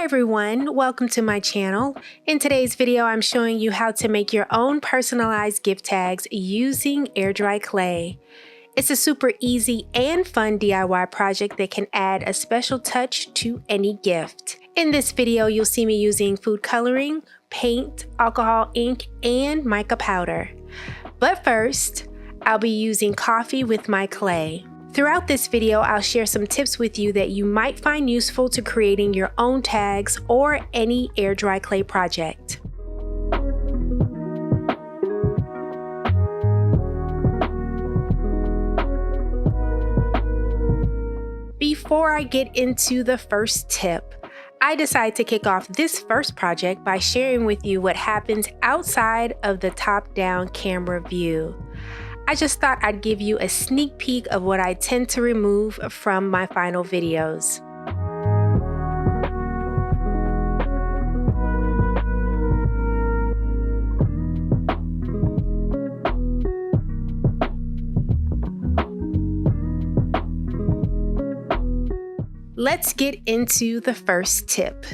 everyone, welcome to my channel. In today's video, I'm showing you how to make your own personalized gift tags using air dry clay. It's a super easy and fun DIY project that can add a special touch to any gift. In this video, you'll see me using food coloring, paint, alcohol ink, and mica powder. But first, I'll be using coffee with my clay. Throughout this video, I'll share some tips with you that you might find useful to creating your own tags or any air dry clay project. Before I get into the first tip, I decided to kick off this first project by sharing with you what happens outside of the top-down camera view. I just thought I'd give you a sneak peek of what I tend to remove from my final videos. Let's get into the first tip.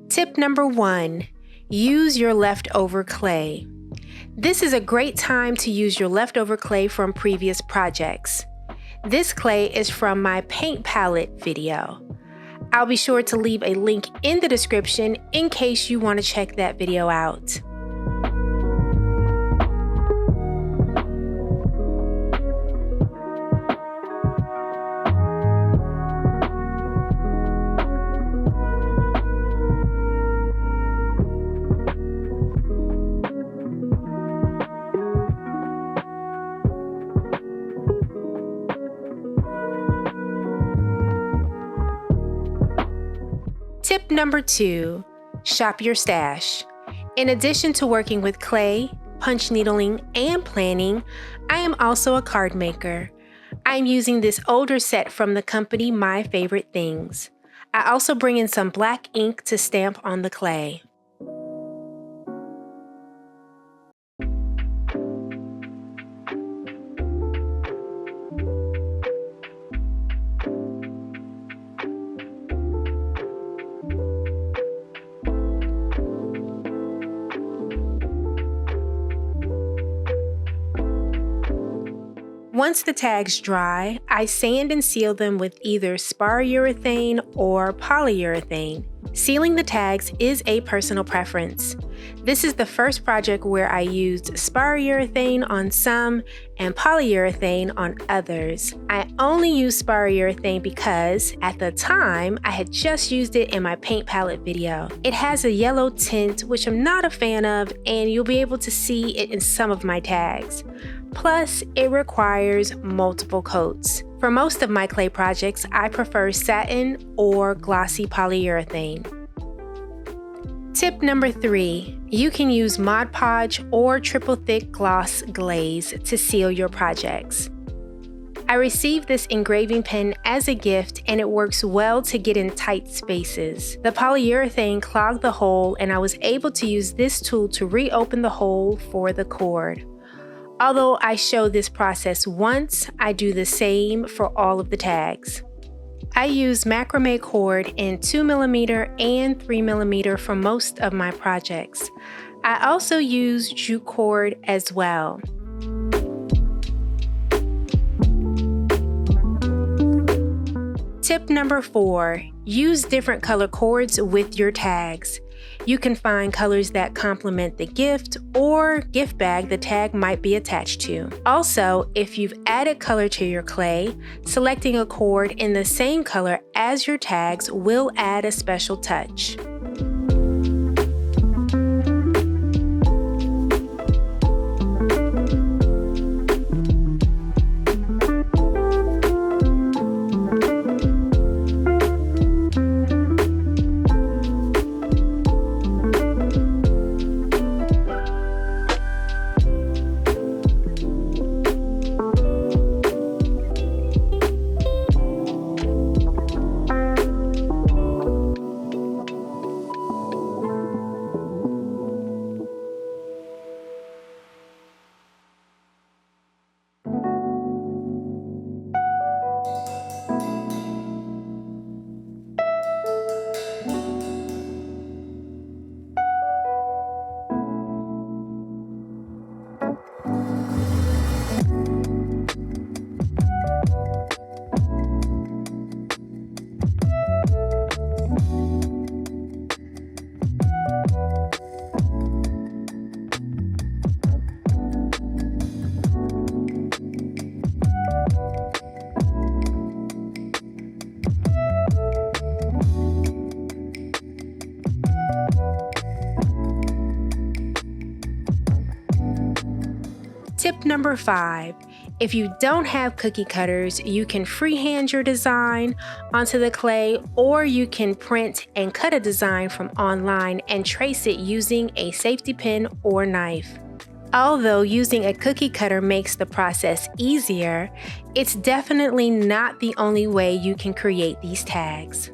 Tip number 1, use your leftover clay. This is a great time to use your leftover clay from previous projects. This clay is from my paint palette video. I'll be sure to leave a link in the description in case you want to check that video out. Tip number 2, shop your stash. In addition to working with clay, punch needling, and planning, I am also a card maker. I am using this older set from the company My Favorite Things. I also bring in some black ink to stamp on the clay. Once the tags dry, I sand and seal them with either spar urethane or polyurethane. Sealing the tags is a personal preference. This is the first project where I used spar urethane on some and polyurethane on others. I only used spar urethane because, at the time, I had just used it in my paint palette video. It has a yellow tint, which I'm not a fan of, and you'll be able to see it in some of my tags. Plus, it requires multiple coats. For most of my clay projects, I prefer satin or glossy polyurethane. Tip number 3, you can use Mod Podge or triple thick gloss glaze to seal your projects. I received this engraving pen as a gift and it works well to get in tight spaces. The polyurethane clogged the hole and I was able to use this tool to reopen the hole for the cord. Although I show this process once, I do the same for all of the tags. I use macrame cord in 2mm and 3mm for most of my projects. I also use jute cord as well. Tip number 4, use different color cords with your tags. You can find colors that complement the gift or gift bag the tag might be attached to. Also, if you've added color to your clay, selecting a cord in the same color as your tags will add a special touch. number 5. If you don't have cookie cutters, you can freehand your design onto the clay, or you can print and cut a design from online and trace it using a safety pin or knife. Although using a cookie cutter makes the process easier, it's definitely not the only way you can create these tags.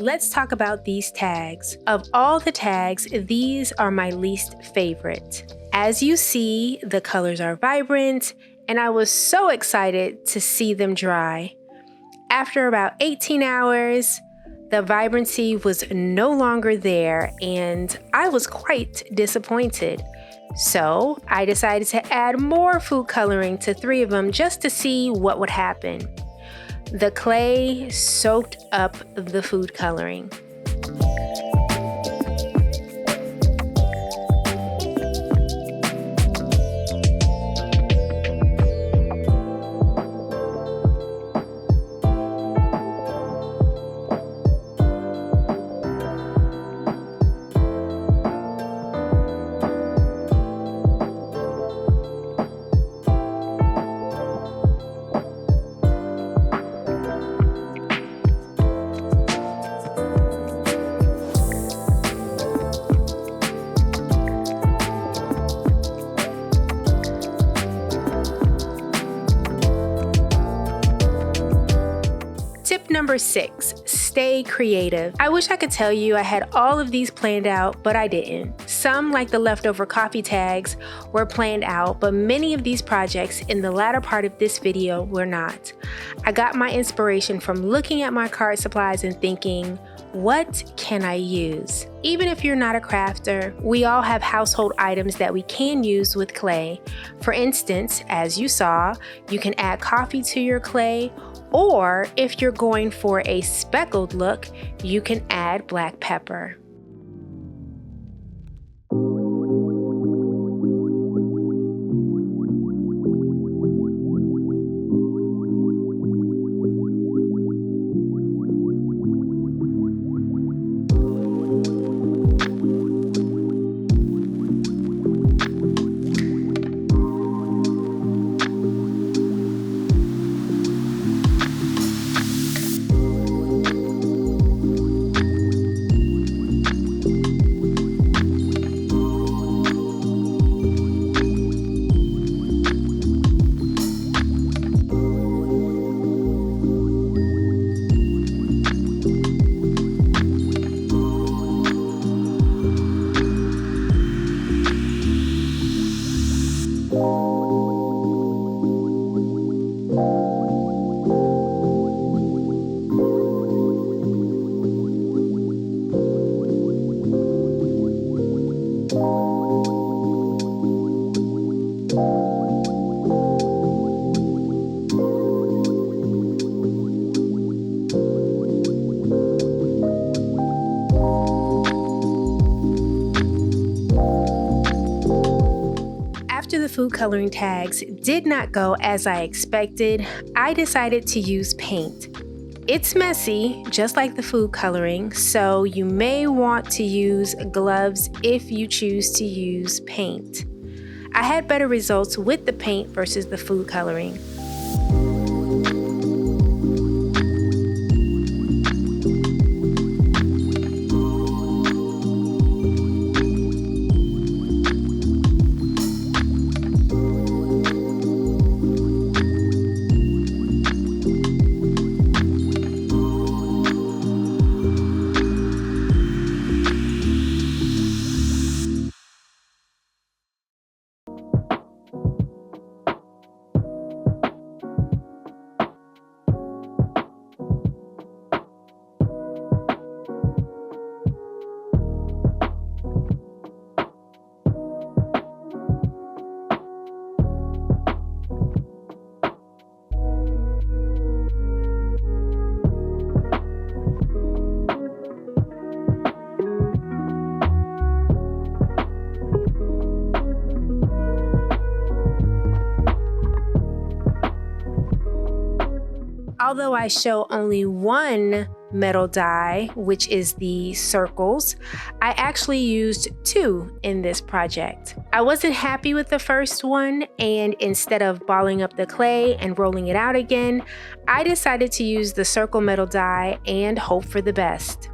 Let's talk about these tags. Of all the tags, these are my least favorite. As you see, the colors are vibrant, and I was so excited to see them dry. After about 18 hours, the vibrancy was no longer there, and I was quite disappointed. So I decided to add more food coloring to 3 of them just to see what would happen. The clay soaked up the food coloring. Number 6, stay creative. I wish I could tell you I had all of these planned out, but I didn't. Some, like the leftover coffee tags, were planned out, but many of these projects in the latter part of this video were not. I got my inspiration from looking at my card supplies and thinking, what can I use? Even if you're not a crafter, we all have household items that we can use with clay. For instance, as you saw, you can add coffee to your clay, or if you're going for a speckled look, you can add black pepper. the food coloring tags did not go as I expected, I decided to use paint. It's messy, just like the food coloring, so you may want to use gloves if you choose to use paint. I had better results with the paint versus the food coloring. Although I show only one metal die, which is the circles, I actually used 2 in this project. I wasn't happy with the first one, and instead of balling up the clay and rolling it out again, I decided to use the circle metal die and hope for the best.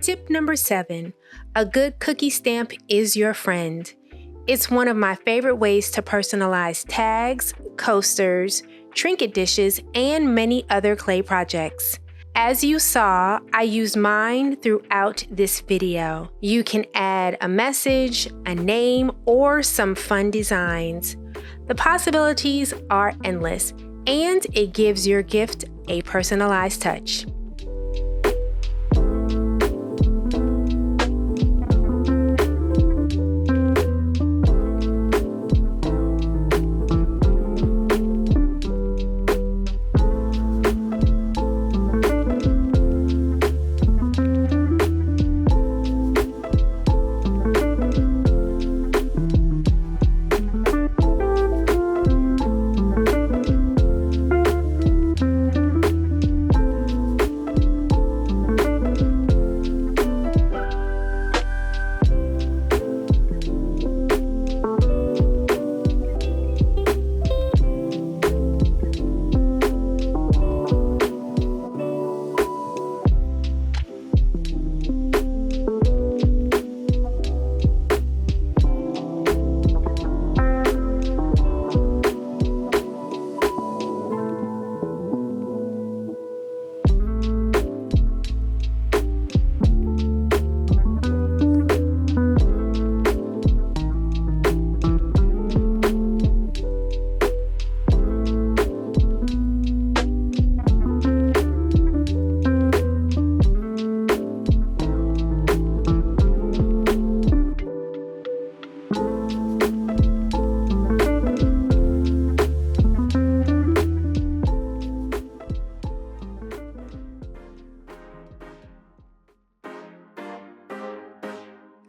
Tip number 7, a good cookie stamp is your friend. It's one of my favorite ways to personalize tags, coasters, trinket dishes, and many other clay projects. As you saw, I use mine throughout this video. You can add a message, a name, or some fun designs. The possibilities are endless, and it gives your gift a personalized touch.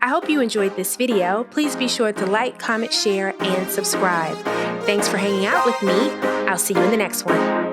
I hope you enjoyed this video. Please be sure to like, comment, share, and subscribe. Thanks for hanging out with me. I'll see you in the next one.